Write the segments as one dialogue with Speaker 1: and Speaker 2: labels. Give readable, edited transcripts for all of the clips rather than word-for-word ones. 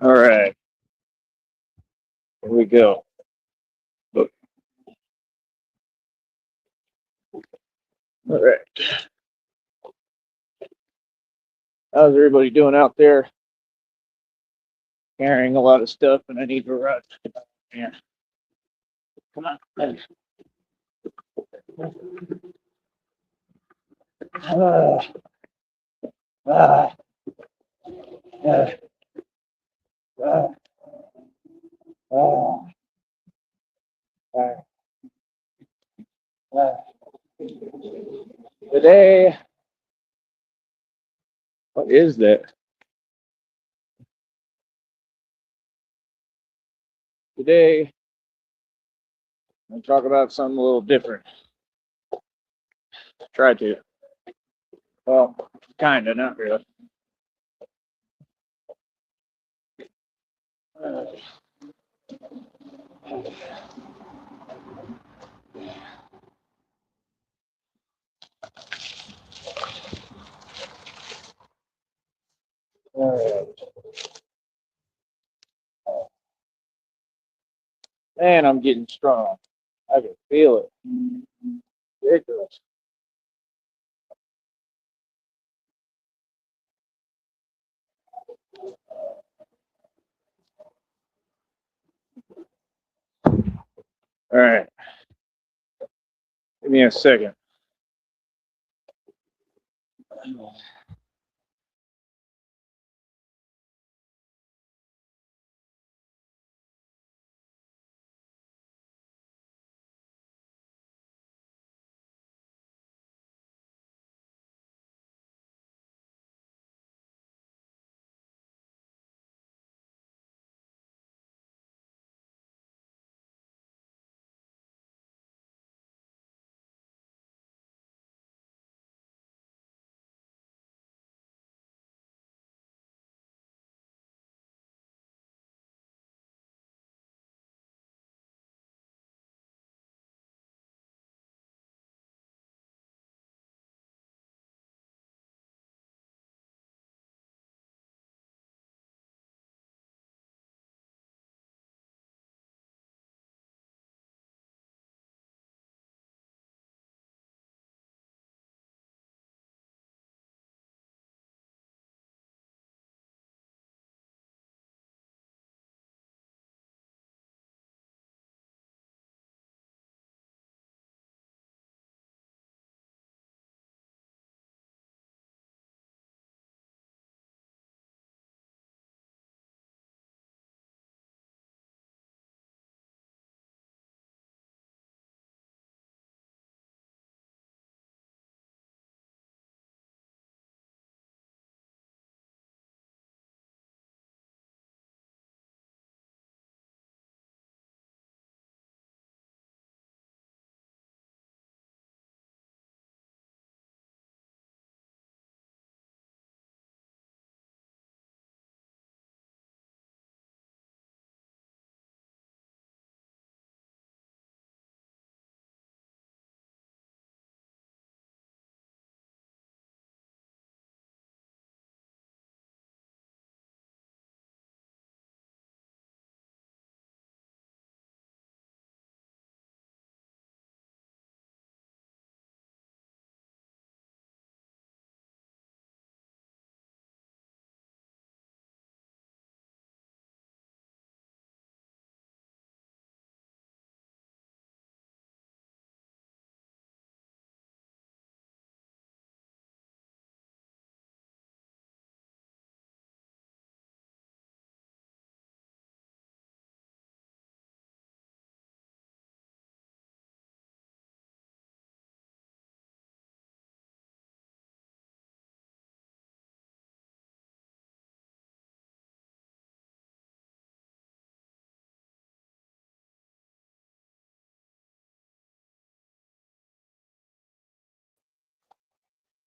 Speaker 1: All right, here we go. Look, all right. How's everybody doing out there? Carrying a lot of stuff, and I need to run. Yeah, come on. Uh, uh, uh, uh, uh, uh, uh. Today, what is that? Today, I'm gonna talk about something a little different. Try to. Well, kind of, not really. Uh, all right. Man, I'm getting strong. I can feel it. Ridiculous. All right, give me a second.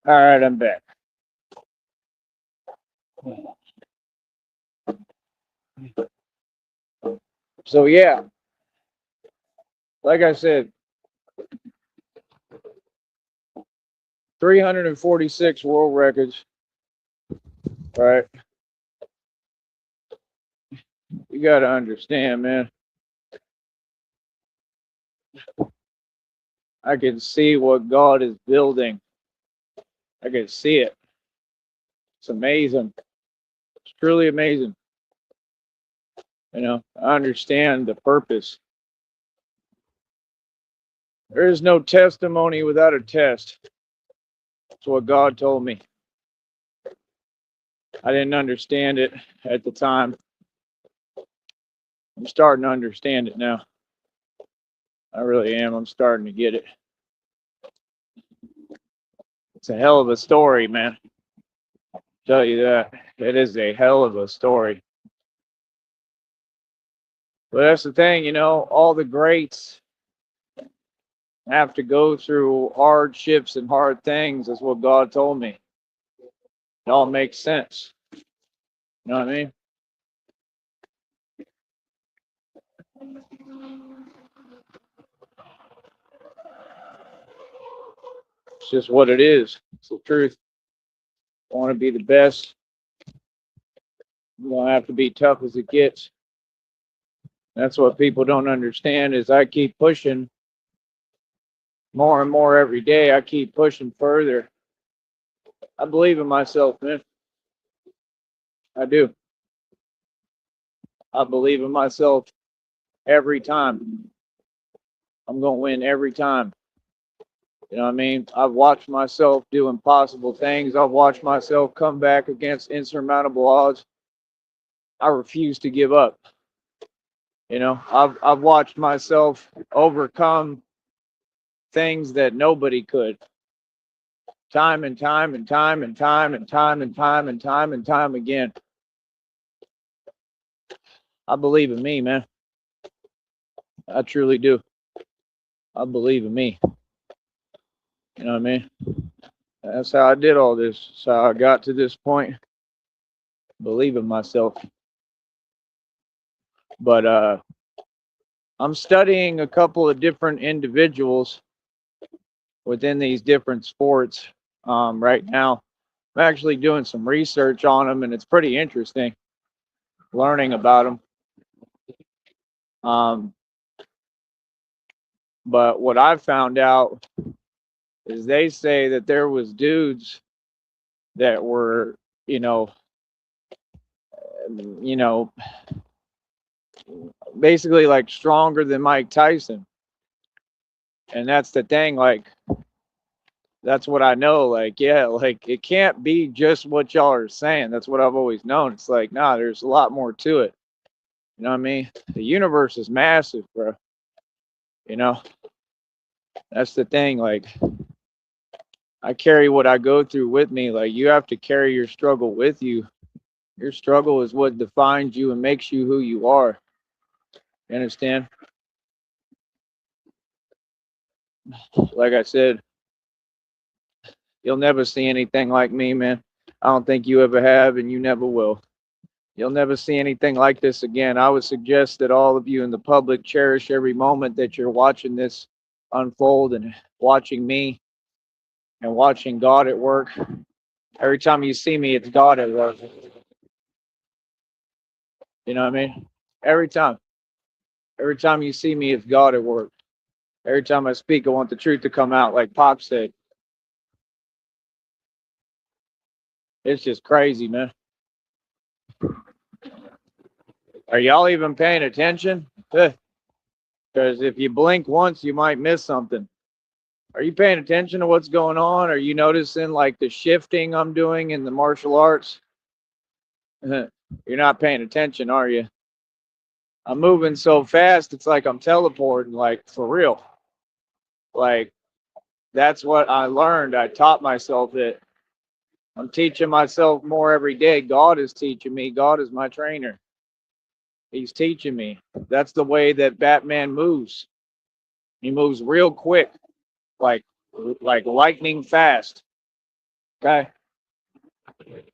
Speaker 1: All right, I'm back. So yeah, like I said, 346 world records. Right. You got to understand, man. I can see what God is building. I can see it. It's amazing. It's truly amazing. I understand the purpose. There is no testimony without a test. That's what God told me. I didn't understand it at the time. I'm starting to understand it now. I really am. I'm starting to get it. It's a hell of a story, man. I'll tell you that. It is a hell of a story. But that's the thing, all the greats have to go through hardships and hard things. That's what God told me. It all makes sense. You know what I mean? It's just what it is. It's the truth. I want to be the best. I'm going to have to be tough as it gets. That's what people don't understand is I keep pushing more and more every day. I keep pushing further. I believe in myself, man. I do. I believe in myself every time. I'm going to win every time. You know what I mean? I've watched myself do impossible things. I've watched myself come back against insurmountable odds. I refuse to give up. I've watched myself overcome things that nobody could. Time and time and time and time and time and time and time and time again. I believe in me, man. I truly do. I believe in me. You know what I mean? That's how I did all this. That's how I got to this point. Believe in myself. But I'm studying a couple of different individuals within these different sports right now. I'm actually doing some research on them, and it's pretty interesting learning about them. But what I found out is they say that there was dudes that were, basically like stronger than Mike Tyson. And that's the thing, like, that's what I know. Like, yeah, like it can't be just what y'all are saying. That's what I've always known. It's like, nah, there's a lot more to it. You know what I mean? The universe is massive, bro. That's the thing. Like, I carry what I go through with me. Like, you have to carry your struggle with you. Your struggle is what defines you and makes you who you are. You understand? Like I said, you'll never see anything like me, man. I don't think you ever have, and you never will. You'll never see anything like this again. I would suggest that all of you in the public cherish every moment that you're watching this unfold and watching me and watching God at work. Every time you see me, it's God at work. You know what I mean? Every time. Every time you see me, it's God at work. Every time I speak, I want the truth to come out, like Pop said. It's just crazy, man. Are y'all even paying attention? Because if you blink once, you might miss something. Are you paying attention to what's going on? Are you noticing like the shifting I'm doing in the martial arts? You're not paying attention, are you? I'm moving so fast, it's like I'm teleporting, like for real. Like, that's what I learned. I taught myself it. I'm teaching myself more every day. God is teaching me. God is my trainer. He's teaching me. That's the way that Batman moves. He moves real quick, like lightning fast. Okay.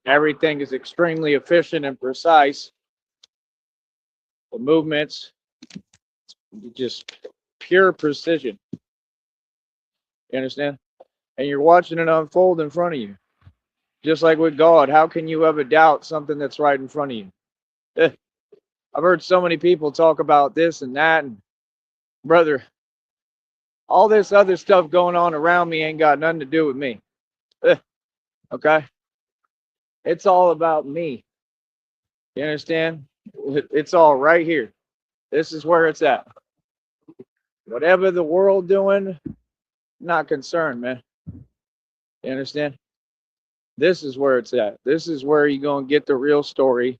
Speaker 1: Everything is extremely efficient and precise. The movements, just pure precision. You understand? And you're watching it unfold in front of you. Just like with God, how can you ever doubt something that's right in front of you? I've heard so many people talk about this and that, and brother, all this other stuff going on around me ain't got nothing to do with me. Okay? It's all about me. You understand? It's all right here. This is where it's at. Whatever the world doing, not concerned, man. You understand? This is where it's at. This is where you're going to get the real story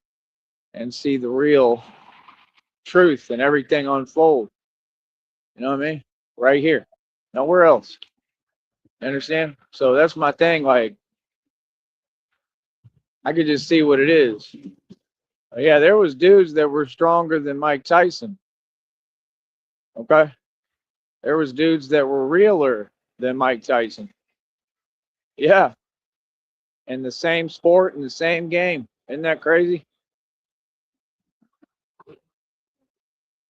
Speaker 1: and see the real truth and everything unfold. You know what I mean? Right here. Nowhere else. You understand? So that's my thing. Like, I could just see what it is. Yeah, there was dudes that were stronger than Mike Tyson. Okay? There was dudes that were realer than Mike Tyson. Yeah. In the same sport, in the same game. Isn't that crazy?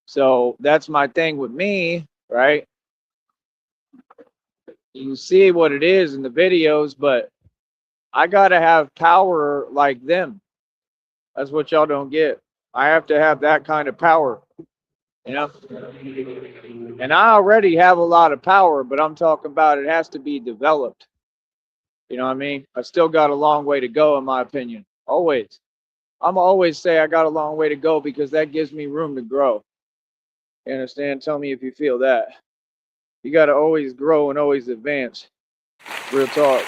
Speaker 1: So that's my thing with me, right? You can see what it is in the videos, but I gotta have power like them. That's what y'all don't get. I have to have that kind of power, you know? And I already have a lot of power, but I'm talking about it has to be developed. You know what I mean? I still got a long way to go, in my opinion. Always. I'm always say I got a long way to go because that gives me room to grow. You understand? Tell me if you feel that. You got to always grow and always advance. Real talk.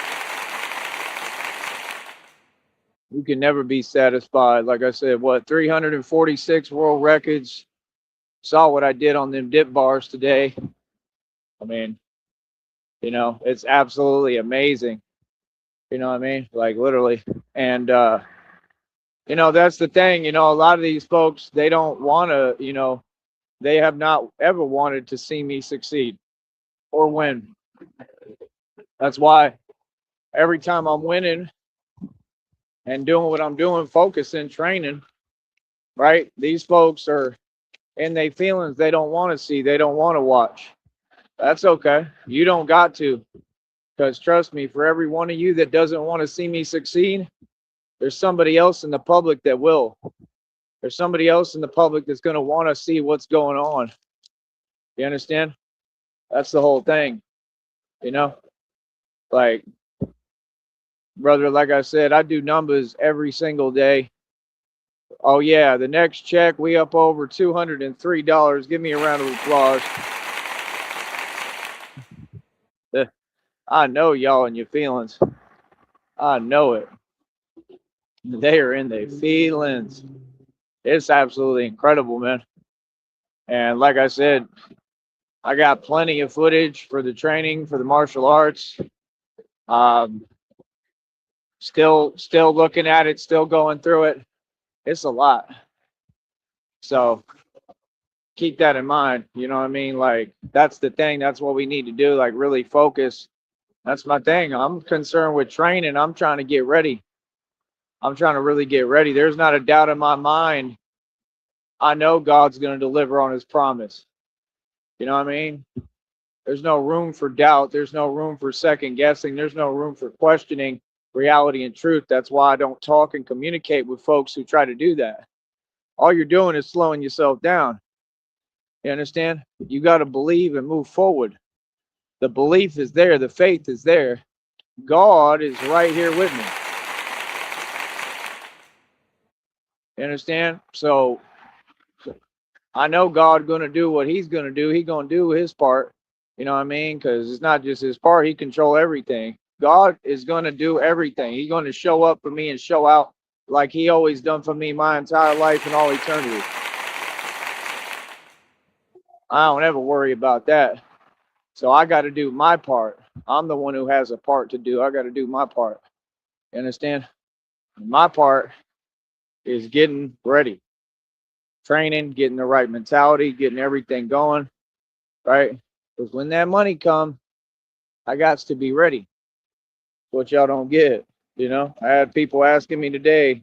Speaker 1: You can never be satisfied. Like I said, what, 346 world records? Saw what I did on them dip bars today. I mean, you know, it's absolutely amazing. You know what I mean? Like literally. And, you know, that's the thing. You know, a lot of these folks, they don't want to, you know, they have not ever wanted to see me succeed or win. That's why every time I'm winning and doing what I'm doing, focusing, training, right? These folks are in their feelings they don't want to see, they don't want to watch. That's okay. You don't got to. Because trust me, for every one of you that doesn't want to see me succeed, there's somebody else in the public that will. There's somebody else in the public that's going to want to see what's going on. You understand? That's the whole thing. You know? Like, brother, like I said, I do numbers every single day. Oh, yeah, the next check, we up over $203. Give me a round of applause. I know y'all and your feelings. I know it. They are in their feelings. It's absolutely incredible, man. And like I said, I got plenty of footage for the training for the martial arts. Still looking at it, still going through it. It's a lot. So keep that in mind. You know what I mean? Like, that's the thing. That's what we need to do. Like, really focus. That's my thing. I'm concerned with training. I'm trying to get ready. I'm trying to really get ready. There's not a doubt in my mind. I know God's going to deliver on his promise. You know what I mean? There's no room for doubt. There's no room for second guessing. There's no room for questioning reality and truth. That's why I don't talk and communicate with folks who try to do that. All you're doing is slowing yourself down. You understand? You got to believe and move forward. The belief is there. The faith is there. God is right here with me. You understand? So I know God going to do what he's going to do. He's going to do his part. You know what I mean? Because it's not just his part. He control everything. God is going to do everything. He's going to show up for me and show out like he always done for me my entire life and all eternity. I don't ever worry about that. So I got to do my part. I'm the one who has a part to do. I got to do my part. You understand? My part is getting ready, training, getting the right mentality, getting everything going, right? Because when that money comes, I got to be ready. What y'all don't get, you know? I had people asking me today,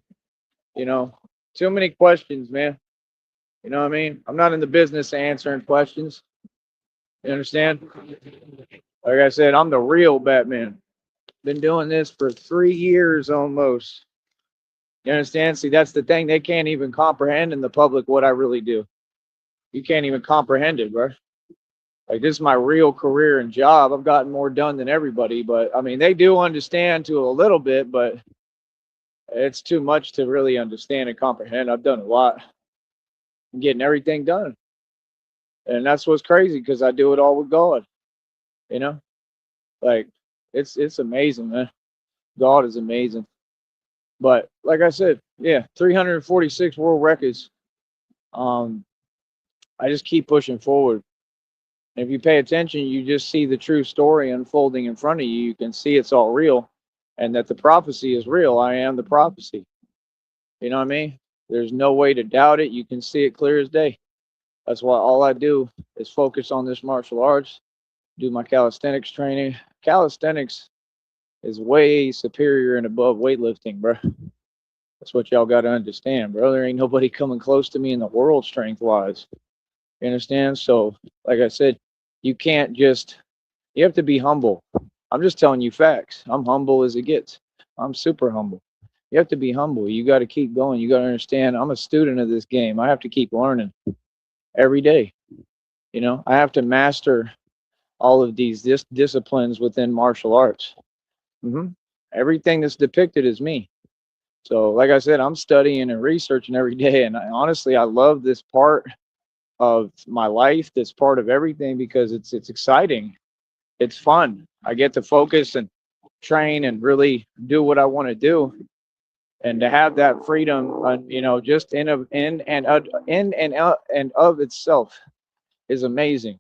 Speaker 1: you know, too many questions, man. You know what I mean? I'm not in the business of answering questions. You understand? Like I said, I'm the real Batman. Been doing this for 3 years almost. You understand? See, that's the thing. They can't even comprehend in the public what I really do. You can't even comprehend it, bro. Like, this is my real career and job. I've gotten more done than everybody, but I mean, they do understand to a little bit, but it's too much to really understand and comprehend. I've done a lot. I'm getting everything done. And that's what's crazy because I do it all with God, you know? Like, it's amazing, man. God is amazing. But like I said, yeah, 346 world records. Um, I just keep pushing forward. And if you pay attention, you just see the true story unfolding in front of you. You can see it's all real and that the prophecy is real. I am the prophecy. You know what I mean? There's no way to doubt it. You can see it clear as day. That's why all I do is focus on this martial arts, do my calisthenics training. Calisthenics is way superior and above weightlifting, bro. That's what y'all got to understand, bro. There ain't nobody coming close to me in the world strength wise. You understand? So, like I said, you can't just, you have to be humble. I'm just telling you facts. I'm humble as it gets. I'm super humble. You have to be humble. You got to keep going. You got to understand I'm a student of this game. I have to keep learning every day. You know, I have to master all of these disciplines within martial arts. hmm Everything that's depicted is me. So, like I said, I'm studying and researching every day. And honestly, I love this part of my life, this part of everything, because it's exciting. It's fun. I get to focus and train and really do what I want to do, and to have that freedom, just in and of itself is amazing.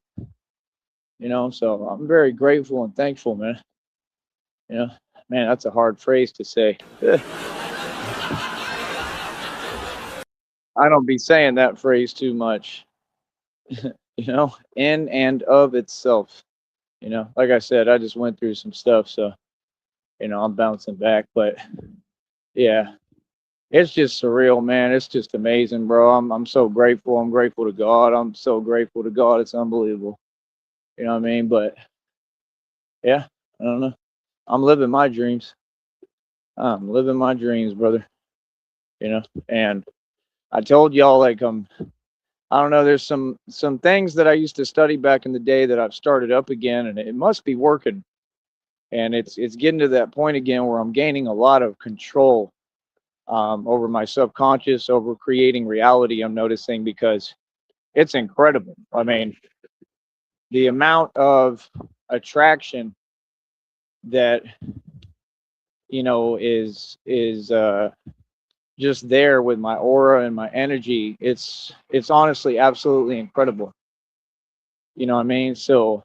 Speaker 1: So I'm very grateful and thankful, man. You know, man, that's a hard phrase to say. I don't be saying that phrase too much. In and of itself. Like I said, I just went through some stuff, so I'm bouncing back. But yeah, it's just surreal, man. It's just amazing, bro. I'm so grateful. I'm grateful to God. I'm so grateful to God. It's unbelievable. You know what I mean? But yeah, I don't know. I'm living my dreams. I'm living my dreams, brother. And I told y'all, like, I don't know, there's some things that I used to study back in the day that I've started up again, and it must be working. And it's getting to that point again where I'm gaining a lot of control over my subconscious, over creating reality. I'm noticing, because it's incredible. I mean, the amount of attraction that is just there with my aura and my energy. It's honestly absolutely incredible. You know what I mean? So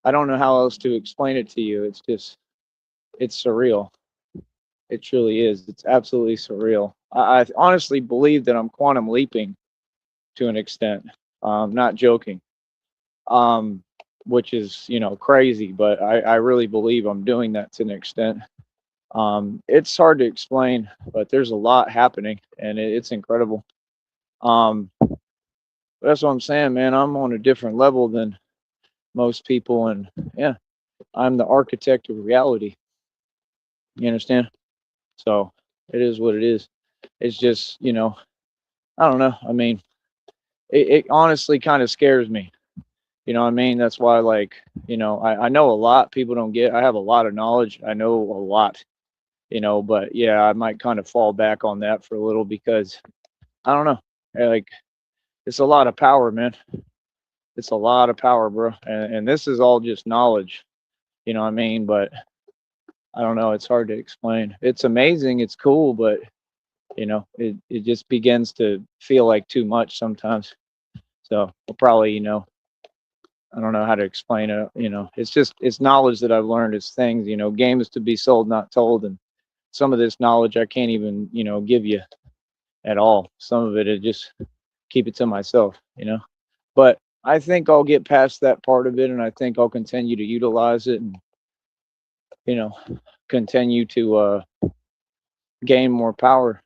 Speaker 1: I don't know how else to explain it to you. It's surreal. It truly is. It's absolutely surreal. I honestly believe that I'm quantum leaping to an extent. Not joking. Um, which is, crazy, but I really believe I'm doing that to an extent. It's hard to explain, but there's a lot happening, and it's incredible. Um, that's what I'm saying, man. I'm on a different level than most people, and yeah, I'm the architect of reality. You understand? So it is what it is. It's just, I don't know. I mean, it honestly kind of scares me. You know what I mean? That's why, like, I know a lot people don't get. I have a lot of knowledge. I know a lot, but yeah, I might kind of fall back on that for a little, because I don't know. Like, it's a lot of power, man. It's a lot of power, bro. And this is all just knowledge. You know what I mean? But I don't know. It's hard to explain. It's amazing. It's cool, but it just begins to feel like too much sometimes. So I'll probably, I don't know how to explain it. It's knowledge that I've learned. It's things, games to be sold, not told. And some of this knowledge I can't even, give you at all. Some of it, I just keep it to myself, But I think I'll get past that part of it, and I think I'll continue to utilize it, and, you know, continue to gain more power.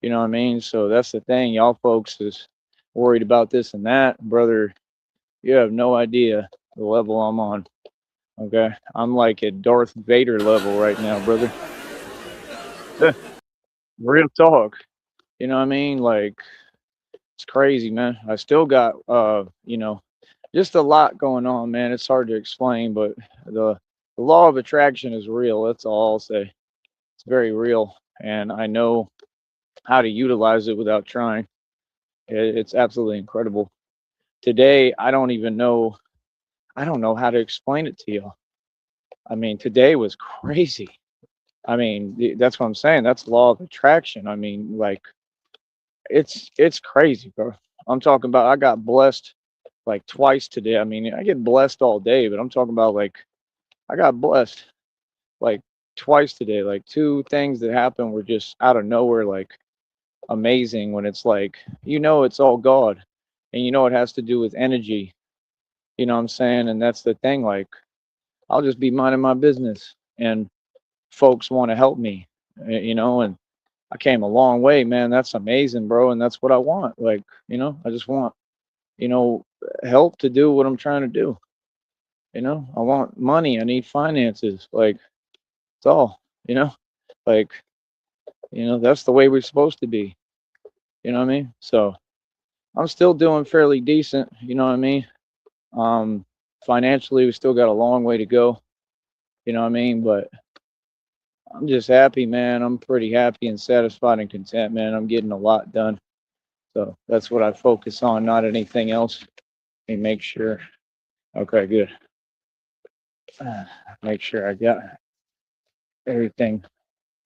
Speaker 1: You know what I mean? So that's the thing. Y'all folks is worried about this and that. Brother, you have no idea the level I'm on. Okay. I'm like at Darth Vader level right now, brother. Real talk. You know what I mean? Like, it's crazy, man. I still got, just a lot going on, man. It's hard to explain, but the, the law of attraction is real. That's all I'll say. It's very real. And I know how to utilize it without trying. It's absolutely incredible. Today, I don't know how to explain it to you. I mean, today was crazy. I mean, that's what I'm saying. That's law of attraction. I mean, like, it's crazy, bro. I'm talking about I got blessed like twice today. I mean, I get blessed all day, but I'm talking about like I got blessed like twice today. Like two things that happened were just out of nowhere, like amazing when it's like, it's all God and it has to do with energy. You know what I'm saying? And that's the thing. Like, I'll just be minding my business and folks want to help me, and I came a long way, man. That's amazing, bro. And that's what I want. Like, I just want, you know, help to do what I'm trying to do. I want money. I need finances. Like, it's all, you know, like, that's the way we're supposed to be. You know what I mean? So I'm still doing fairly decent. You know what I mean? Um, Financially, we still got a long way to go. You know what I mean? But I'm just happy, man. I'm pretty happy and satisfied and content, man. I'm getting a lot done. So that's what I focus on, not anything else. Let me make sure. Okay, good. Make sure I got everything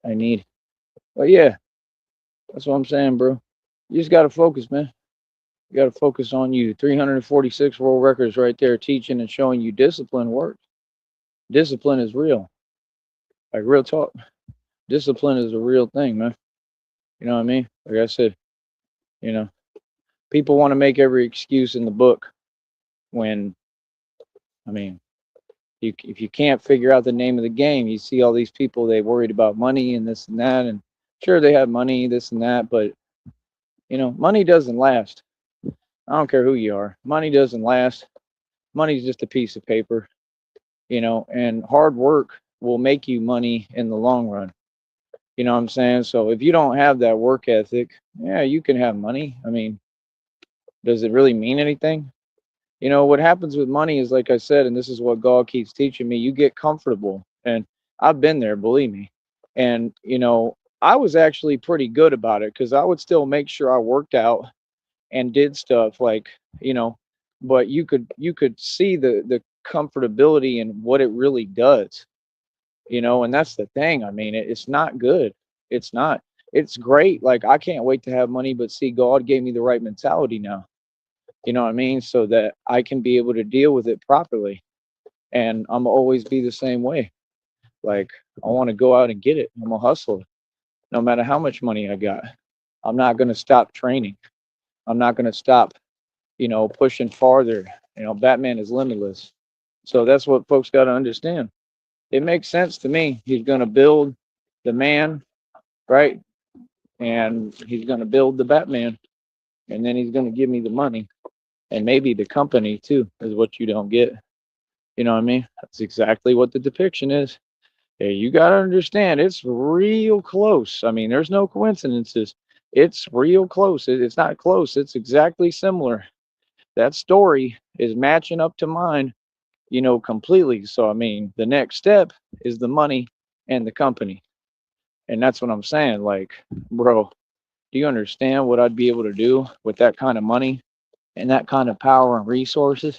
Speaker 1: I need. But yeah, that's what I'm saying, bro. You just got to focus, man. You got to focus on you. 346 world records right there teaching and showing you discipline works. Discipline is real. Like, real talk. Discipline is a real thing, man. You know what I mean? Like I said, you know, people want to make every excuse in the book when, I mean, if you can't figure out the name of the game, you see all these people, they worried about money and this and that. And sure, they have money, this and that, but, money doesn't last. I don't care who you are. Money doesn't last. Money's just a piece of paper, and hard work will make you money in the long run. You know what I'm saying? So if you don't have that work ethic, yeah, you can have money. I mean, does it really mean anything? What happens with money is, like I said, and this is what God keeps teaching me, you get comfortable. And I've been there, believe me. And, I was actually pretty good about it because I would still make sure I worked out and did stuff like, you know, but you could see the comfortability and what it really does, and that's the thing. I mean, it's not good. It's not. It's great. Like, I can't wait to have money, but see, God gave me the right mentality now. You know what I mean? So that I can be able to deal with it properly. And I'm always be the same way. Like, I want to go out and get it. I'm a hustler. No matter how much money I got. I'm not gonna stop training. I'm not gonna stop, pushing farther. Batman is limitless. So that's what folks gotta understand. It makes sense to me. He's gonna build the man, right? And he's gonna build the Batman. And then he's gonna give me the money. And maybe the company too, is what you don't get. You know what I mean? That's exactly what the depiction is. Hey, you got to understand, it's real close. I mean, there's no coincidences. It's real close. It's not close. It's exactly similar. That story is matching up to mine, completely. So, I mean, the next step is the money and the company. And that's what I'm saying. Like, bro, do you understand what I'd be able to do with that kind of money and that kind of power and resources?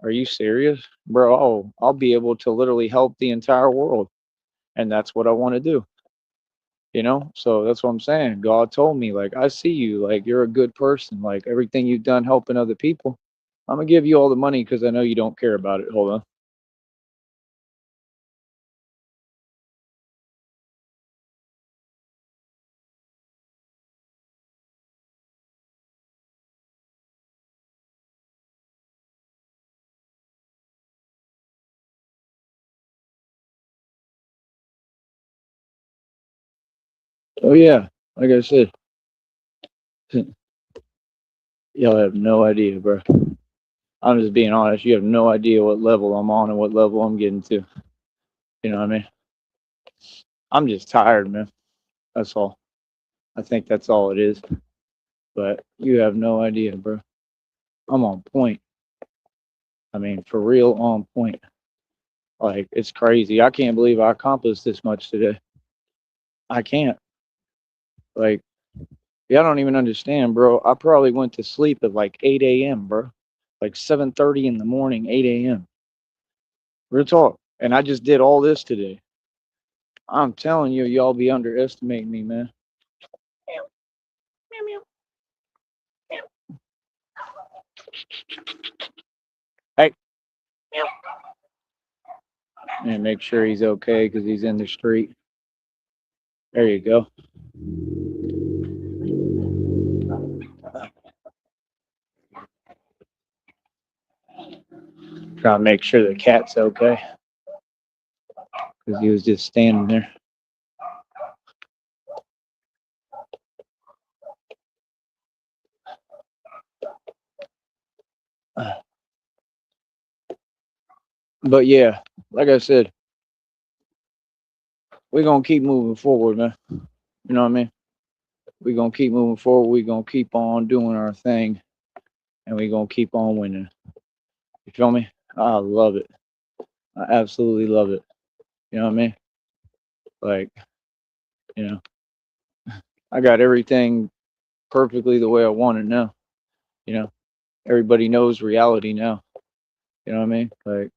Speaker 1: Are you serious? Bro, I'll be able to literally help the entire world. And that's what I want to do. So that's what I'm saying. God told me, like, I see you, like, you're a good person, like, everything you've done helping other people, I'm gonna give you all the money because I know you don't care about it. Hold on. Oh yeah, like I said, y'all have no idea, bro. I'm just being honest. You have no idea what level I'm on and what level I'm getting to. You know what I mean? I'm just tired, man. That's all. I think that's all it is. But you have no idea, bro. I'm on point. I mean, for real, on point. Like, it's crazy. I can't believe I accomplished this much today. I can't. Like, y'all don't even understand, bro. I probably went to sleep at like 8 a.m., bro. Like 7:30 in the morning, 8 a.m. Real talk. And I just did all this today. I'm telling you, y'all be underestimating me, man. Hey, and make sure he's okay because he's in the street. There you go. Trying to make sure the cat's okay because he was just standing there. But yeah, like I said, we're gonna keep moving forward, man. You know what I mean? We're gonna keep moving forward. We're gonna keep on doing our thing, and we're gonna keep on winning. You feel me? I love it. I absolutely love it. You know what I mean? Like, you know, I got everything perfectly the way I want it now. You know, everybody knows reality now. You know what I mean? Like,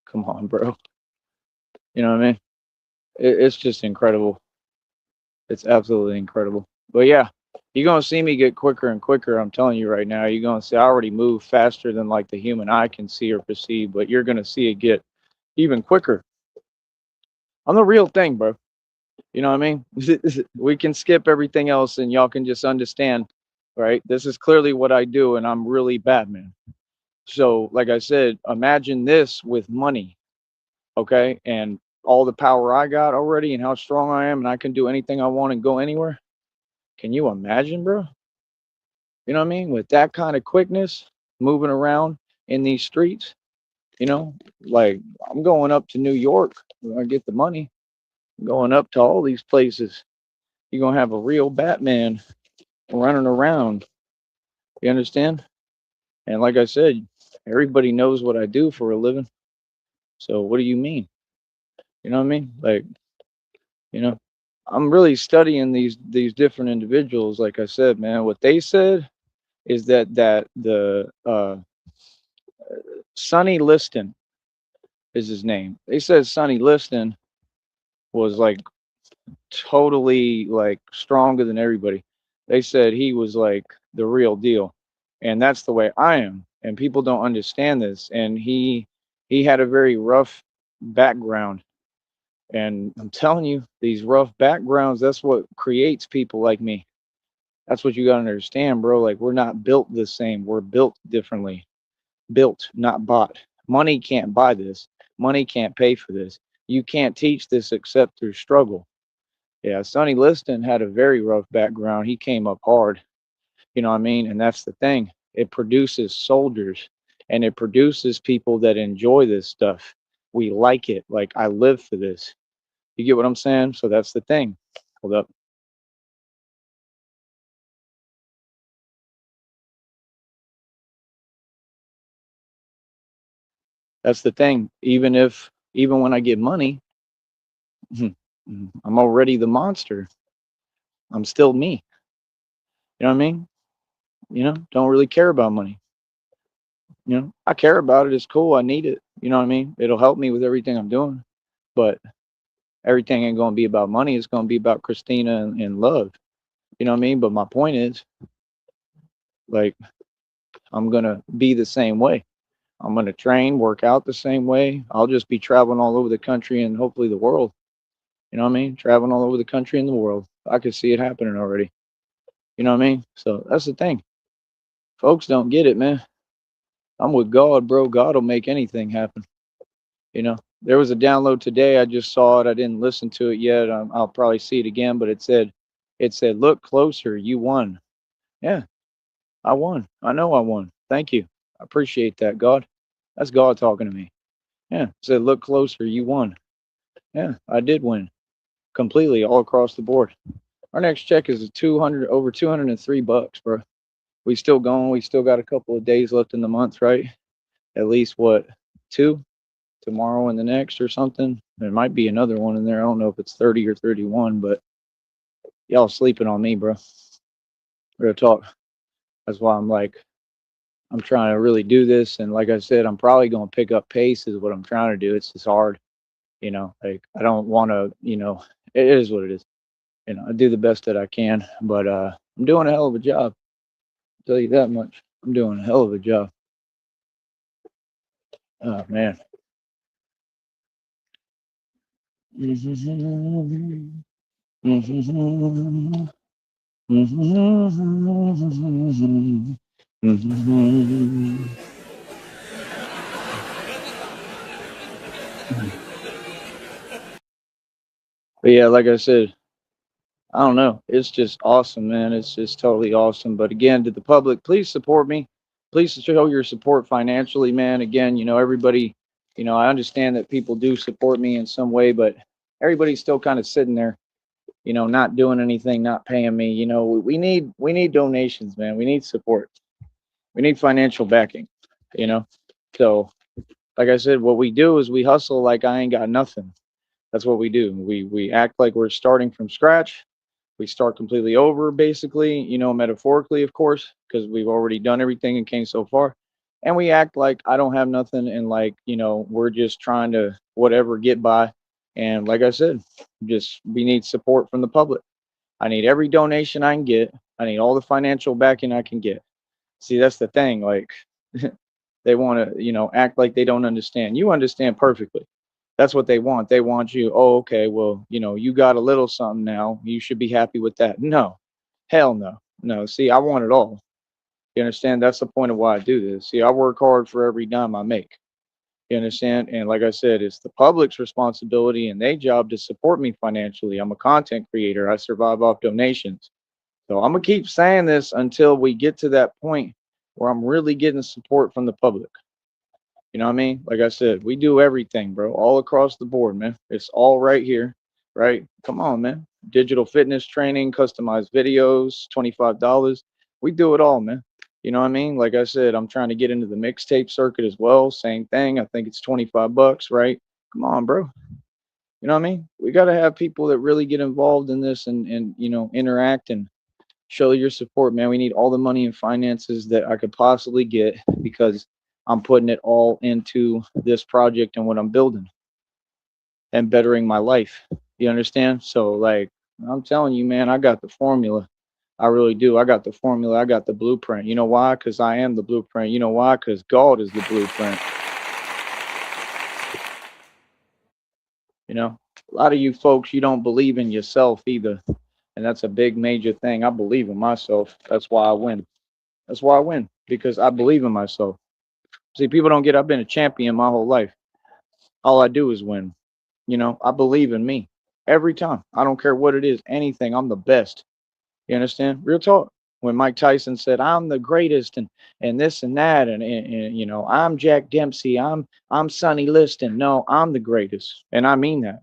Speaker 1: come on, bro. You know what I mean? It's just incredible. It's absolutely incredible. But yeah, you're gonna see me get quicker and quicker. I'm telling you right now. You're gonna see I already move faster than like the human eye can see or perceive, but you're gonna see it get even quicker. I'm the real thing, bro. You know what I mean? We can skip everything else and y'all can just understand, right? This is clearly what I do, and I'm really Batman. So, like I said, imagine this with money, okay? And all the power I got already and how strong I am, and I can do anything I want and go anywhere. Can you imagine, bro? You know what I mean? With that kind of quickness, moving around in these streets, you know, like I'm going up to New York when I get the money, I'm going up to all these places. You're going to have a real Batman running around. You understand? And like I said, everybody knows what I do for a living. So what do you mean? You know what I mean? Like, you know, I'm really studying these different individuals. Like I said, man, what they said is that the Sonny Liston is his name. They said Sonny Liston was like totally like stronger than everybody. They said he was like the real deal. And that's the way I am. And people don't understand this. And he had a very rough background. And I'm telling you, these rough backgrounds, that's what creates people like me. That's what you gotta understand, bro. Like we're not built the same. We're built differently. Built, not bought. Money can't buy this. Money can't pay for this. You can't teach this except through struggle. Yeah, Sonny Liston had a very rough background. He came up hard, you know what I mean? And that's the thing. It produces soldiers and it produces people that enjoy this stuff. We like it. Like I live for this. You get what I'm saying? So that's the thing. Hold up. That's the thing. Even when I get money, I'm already the monster. I'm still me. You know what I mean? You know, don't really care about money. You know, I care about it. It's cool. I need it. You know what I mean? It'll help me with everything I'm doing. But everything ain't going to be about money. It's going to be about Christina and love. You know what I mean? But my point is, like, I'm going to be the same way. I'm going to train, work out the same way. I'll just be traveling all over the country and hopefully the world. You know what I mean? Traveling all over the country and the world. I could see it happening already. You know what I mean? So that's the thing. Folks don't get it, man. I'm with God, bro. God will make anything happen. You know, there was a download today. I just saw it. I didn't listen to it yet. I'll probably see it again, but it said, look closer. You won. Yeah, I won. I know I won. Thank you. I appreciate that, God. That's God talking to me. Yeah, it said, look closer. You won. Yeah, I did win completely all across the board. Our next check is over $203, bro. We still going. We still got a couple of days left in the month, right? At least what, two? Tomorrow and the next or something. There might be another one in there. I don't know if it's 30 or 31, but y'all sleeping on me, bro. Real talk. That's why I'm trying to really do this. And like I said, I'm probably going to pick up pace is what I'm trying to do. It's just hard, like I don't want to, it is what it is. I do the best that I can, but I'm doing a hell of a job. I'll tell you that much. I'm doing a hell of a job. Oh man. But yeah, like I said, I don't know. It's just awesome, man. It's just totally awesome. But again, to the public, please support me. Please show your support financially, man. Again, everybody, I understand that people do support me in some way, but everybody's still kind of sitting there, not doing anything, not paying me. We need donations, man. We need support. We need financial backing, you know. So, like I said, what we do is we hustle like I ain't got nothing. That's what we do. We act like we're starting from scratch. We start completely over, basically, metaphorically, of course, because we've already done everything and came so far. And we act like I don't have nothing and like, we're just trying to whatever get by. And like I said, just we need support from the public. I need every donation I can get. I need all the financial backing I can get. See, that's the thing. Like they want to, act like they don't understand. You understand perfectly. That's what they want. They want you, oh, okay, well, you got a little something now. You should be happy with that. No, hell no. No, see, I want it all. You understand? That's the point of why I do this. See, I work hard for every dime I make. You understand? And like I said, it's the public's responsibility and their job to support me financially. I'm a content creator. I survive off donations. So I'm gonna keep saying this until we get to that point where I'm really getting support from the public. You know what I mean? Like I said, we do everything, bro, all across the board, man. It's all right here, right? Come on, man. Digital fitness training, customized videos, $25. We do it all, man. You know what I mean? Like I said, I'm trying to get into the mixtape circuit as well. Same thing. I think it's $25, right? Come on, bro. You know what I mean? We got to have people that really get involved in this and interact and show your support, man. We need all the money and finances that I could possibly get because I'm putting it all into this project and what I'm building and bettering my life. You understand? So, like, I'm telling you, man, I got the formula. I really do. I got the formula. I got the blueprint. You know why? Because I am the blueprint. You know why? Because God is the blueprint. A lot of you folks, you don't believe in yourself either. And that's a big major thing. I believe in myself. That's why I win. That's why I win because I believe in myself. See, people don't get I've been a champion my whole life. All I do is win. I believe in me every time. I don't care what it is, anything. I'm the best. You understand? Real talk. When Mike Tyson said, "I'm the greatest," and this and that, and I'm Jack Dempsey. I'm Sonny Liston. No, I'm the greatest, and I mean that.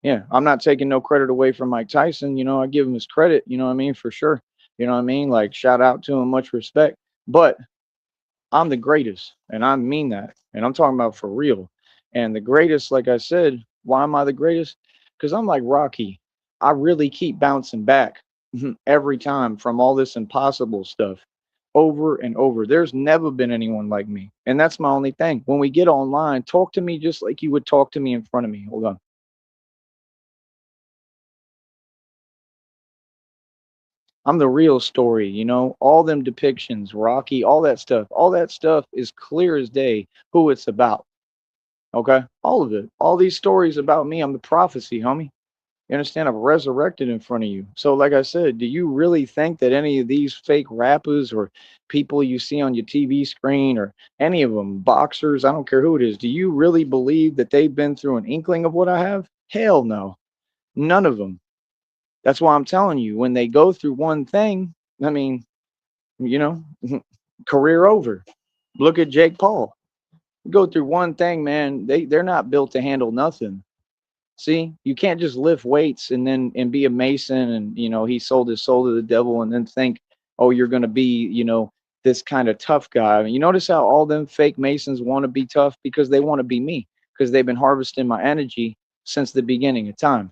Speaker 1: Yeah, I'm not taking no credit away from Mike Tyson. I give him his credit. You know what I mean? For sure. You know what I mean? Like shout out to him, much respect. But I'm the greatest, and I mean that. And I'm talking about for real. And the greatest, like I said, why am I the greatest? Because I'm like Rocky. I really keep bouncing back every time from all this impossible stuff over and over. There's never been anyone like me. And that's my only thing. When we get online, talk to me just like you would talk to me in front of me. Hold on. I'm the real story, all them depictions, Rocky, all that stuff is clear as day who it's about. Okay, all of it, all these stories about me. I'm the prophecy, homie. You understand? I've resurrected in front of you. So, like I said, do you really think that any of these fake rappers or people you see on your TV screen or any of them, boxers, I don't care who it is, do you really believe that they've been through an inkling of what I have? Hell no, none of them. That's why I'm telling you, when they go through one thing, I mean, you know, career over. Look at Jake Paul. Go through one thing, man. They're not built to handle nothing. See, you can't just lift weights and then and be a mason and he sold his soul to the devil and then think, oh, you're gonna be, this kind of tough guy. I mean, you notice how all them fake masons want to be tough because they want to be me, because they've been harvesting my energy since the beginning of time.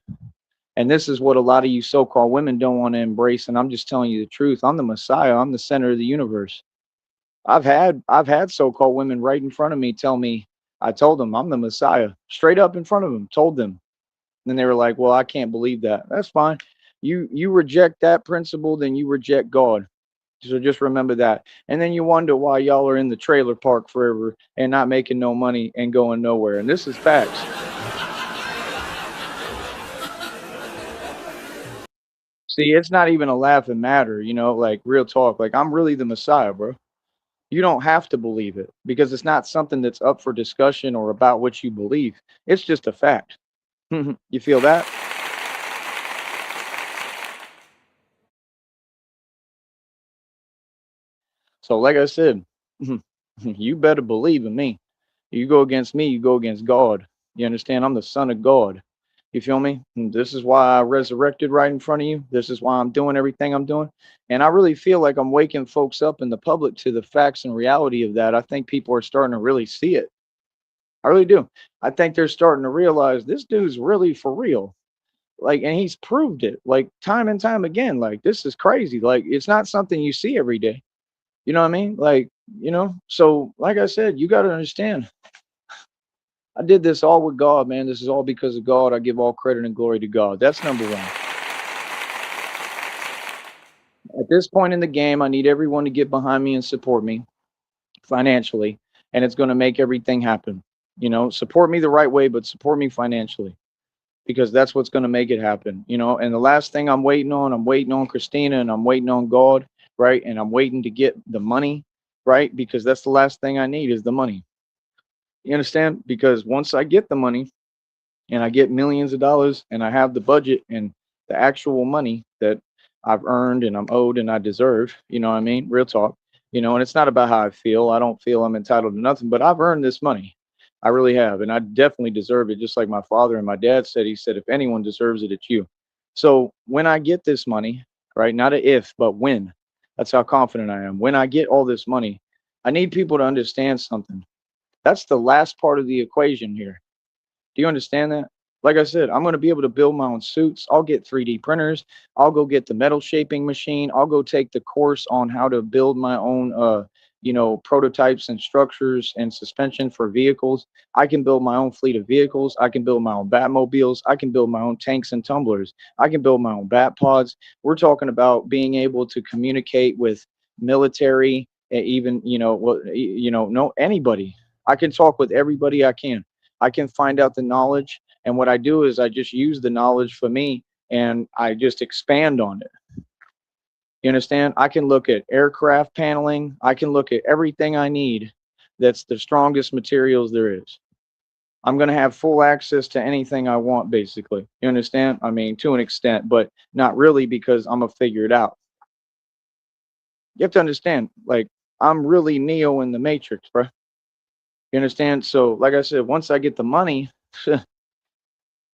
Speaker 1: And this is what a lot of you so-called women don't want to embrace. And I'm just telling you the truth. I'm the Messiah. I'm the center of the universe. I've had so-called women right in front of me tell me, I told them I'm the Messiah, straight up in front of them, told them. And they were like, well, I can't believe that. That's fine. You reject that principle, then you reject God. So just remember that. And then you wonder why y'all are in the trailer park forever and not making no money and going nowhere. And this is facts. See, it's not even a laughing matter, like real talk. Like I'm really the Messiah, bro. You don't have to believe it because it's not something that's up for discussion or about what you believe. It's just a fact. You feel that? So, like I said, you better believe in me. You go against me, you go against God. You understand? I'm the son of God. You feel me? And this is why I resurrected right in front of you. This is why I'm doing everything I'm doing. And I really feel like I'm waking folks up in the public to the facts and reality of that. I think people are starting to really see it. I really do. I think they're starting to realize this dude's really for real. Like, and he's proved it like time and time again. Like, this is crazy. Like, it's not something you see every day. You know what I mean? Like, so like I said, you got to understand, I did this all with God, man. This is all because of God. I give all credit and glory to God. That's number one. At this point in the game, I need everyone to get behind me and support me financially, and it's going to make everything happen. Support me the right way, but support me financially because that's what's going to make it happen. And the last thing I'm waiting on Christina and I'm waiting on God, right? And I'm waiting to get the money, right? Because that's the last thing I need is the money. You understand? Because once I get the money and I get millions of dollars and I have the budget and the actual money that I've earned and I'm owed and I deserve, you know what I mean? Real talk, and it's not about how I feel. I don't feel I'm entitled to nothing, but I've earned this money. I really have. And I definitely deserve it. Just like my father and my dad said, he said, if anyone deserves it, it's you. So when I get this money, right? Not a if, but when. That's how confident I am. When I get all this money, I need people to understand something. That's the last part of the equation here. Do you understand that? Like I said, I'm going to be able to build my own suits. I'll get 3D printers. I'll go get the metal shaping machine. I'll go take the course on how to build my own, prototypes and structures and suspension for vehicles. I can build my own fleet of vehicles. I can build my own Batmobiles. I can build my own tanks and tumblers. I can build my own Bat pods. We're talking about being able to communicate with military, even, no, anybody. I can talk with everybody I can. I can find out the knowledge. And what I do is I just use the knowledge for me and I just expand on it. You understand? I can look at aircraft paneling. I can look at everything I need that's the strongest materials there is. I'm going to have full access to anything I want, basically. You understand? I mean, to an extent, but not really because I'm going to figure it out. You have to understand, like, I'm really Neo in the Matrix, bro. You understand? So, like I said, once I get the money, good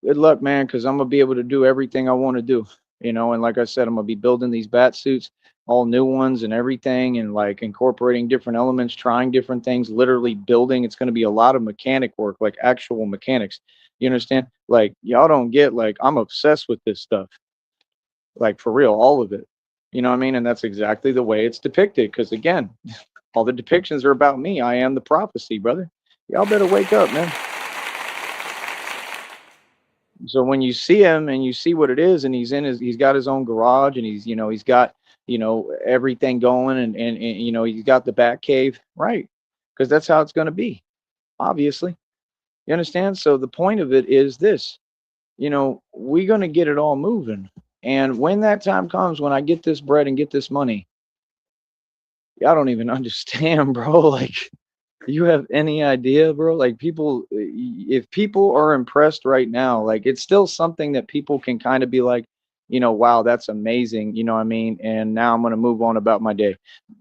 Speaker 1: luck, man, because I'm gonna be able to do everything I want to do. And like I said, I'm gonna be building these bat suits, all new ones and everything, and like incorporating different elements, trying different things, literally building. It's gonna be a lot of mechanic work, like actual mechanics. You understand? Like y'all don't get like I'm obsessed with this stuff, like for real, all of it. You know what I mean? And that's exactly the way it's depicted. Because again, all the depictions are about me. I am the prophecy, brother. Y'all better wake up, man. So when you see him and you see what it is, and he's got his own garage, and he's got everything going, and he's got the back cave, right? Because that's how it's going to be, obviously. You understand? So the point of it is this: we're going to get it all moving, and when that time comes, when I get this bread and get this money, y'all don't even understand, bro. Like you have any idea, bro? Like people, if people are impressed right now, like it's still something that people can kind of be like, wow, that's amazing. You know what I mean? And now I'm going to move on about my day.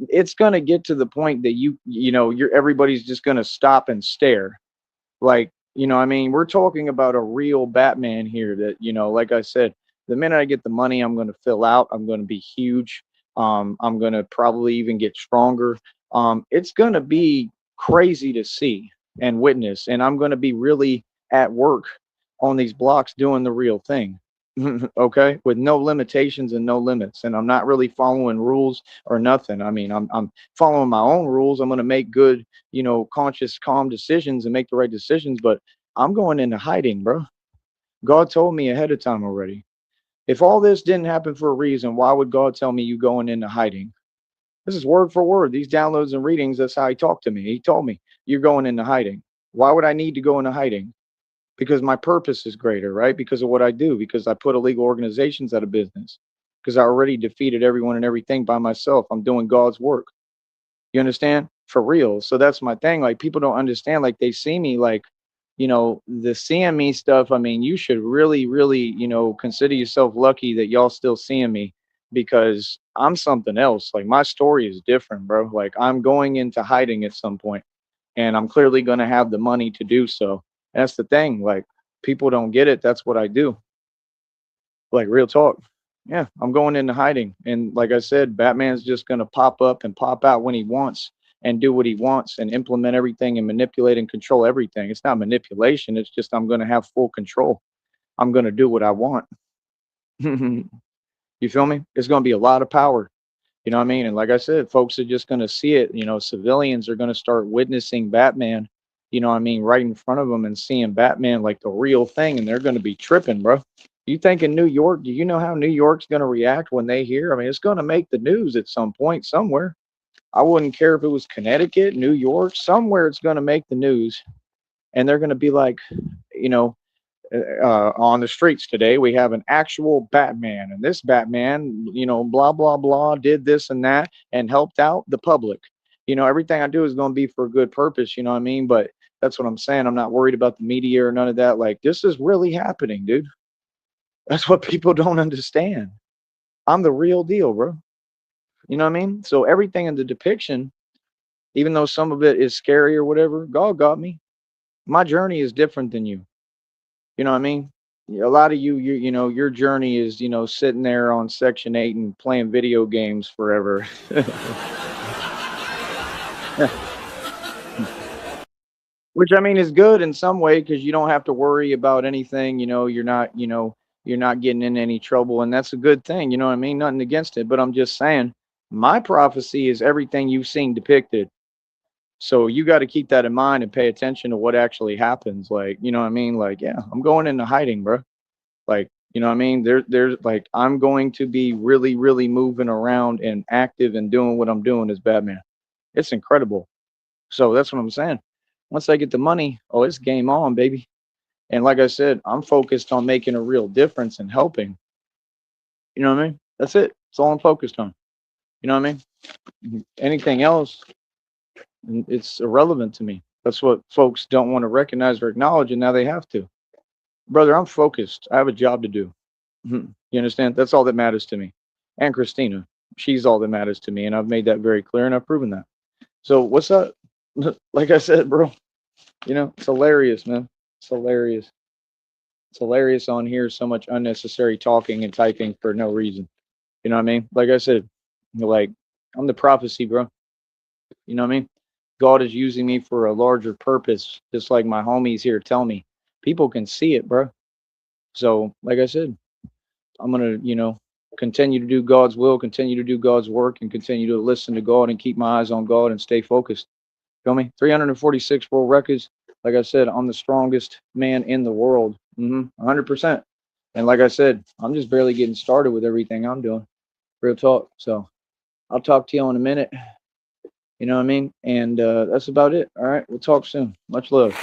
Speaker 1: It's going to get to the point that you're everybody's just going to stop and stare. Like You know, what I mean, we're talking about a real Batman here that, like I said, the minute I get the money, I'm going to fill out. I'm going to be huge. I'm going to probably even get stronger. It's going to be crazy to see and witness. And I'm going to be really at work on these blocks doing the real thing. Okay, with no limitations and no limits, and I'm not really following rules or nothing. I mean, I'm following my own rules. I'm going to make good, conscious, calm decisions and make the right decisions, but I'm going into hiding, bro. God told me ahead of time already. If all this didn't happen for a reason, why would God tell me you going into hiding? This is word for word. These downloads and readings, that's how he talked to me. He told me, you're going into hiding. Why would I need to go into hiding? Because my purpose is greater, right? Because of what I do, because I put illegal organizations out of business, because I already defeated everyone and everything by myself. I'm doing God's work. You understand? For real. So that's my thing. Like, people don't understand. Like, they see me like, the CME stuff. I mean, you should really, really, consider yourself lucky that y'all still seeing me, because I'm something else. Like, my story is different, bro. Like, I'm going into hiding at some point, and I'm clearly going to have the money to do so. That's the thing. Like, people don't get it. That's what I do. Like, real talk. Yeah, I'm going into hiding. And like I said, Batman's just going to pop up and pop out when he wants and do what he wants and implement everything and manipulate and control everything. It's not manipulation. It's just I'm going to have full control. I'm going to do what I want. You feel me? It's going to be a lot of power. You know what I mean? And like I said, folks are just going to see it. Civilians are going to start witnessing Batman, what I mean, right in front of them, and seeing Batman like the real thing. And they're going to be tripping, bro. You think in New York, do you know how New York's going to react when they hear? I mean, it's going to make the news at some point somewhere. I wouldn't care if it was Connecticut, New York, somewhere it's going to make the news. And they're going to be like, you know, on the streets today, we have an actual Batman, and this Batman, blah, blah, blah, did this and that and helped out the public. Everything I do is going to be for a good purpose. You know what I mean? But that's what I'm saying. I'm not worried about the media or none of that. Like, this is really happening, dude. That's what people don't understand. I'm the real deal, bro. You know what I mean? So everything in the depiction, even though some of it is scary or whatever, God got me. My journey is different than you. You know what I mean? A lot of your journey is, sitting there on Section 8 and playing video games forever. Which, I mean, is good in some way, because you don't have to worry about anything. You're not getting in any trouble, and that's a good thing. You know what I mean? Nothing against it, but I'm just saying, my prophecy is everything you've seen depicted. So you got to keep that in mind and pay attention to what actually happens. Like, you know what I mean? Like, yeah, I'm going into hiding, bro. Like, you know what I mean? There's like, I'm going to be really, really moving around and active and doing what I'm doing as Batman. It's incredible. So that's what I'm saying. Once I get the money, oh, it's game on, baby. And like I said, I'm focused on making a real difference and helping. You know what I mean? That's it. That's all I'm focused on. You know what I mean? Anything else, it's irrelevant to me. That's what folks don't want to recognize or acknowledge, and now they have to. Brother, I'm focused. I have a job to do. You understand? That's all that matters to me. And Christina, she's all that matters to me, and I've made that very clear, and I've proven that. So what's up? Like I said, bro, it's hilarious, man. It's hilarious. It's hilarious on here. So much unnecessary talking and typing for no reason. You know what I mean? Like I said, like, I'm the prophecy, bro. You know what I mean? God is using me for a larger purpose, just like my homies here tell me. People can see it, bro. So, like I said, I'm gonna, continue to do God's will, continue to do God's work, and continue to listen to God and keep my eyes on God and stay focused. Feel me? 346 world records. Like I said, I'm the strongest man in the world. 100%. And like I said, I'm just barely getting started with everything I'm doing. Real talk. So I'll talk to you in a minute. You know what I mean? And that's about it. All right. We'll talk soon. Much love.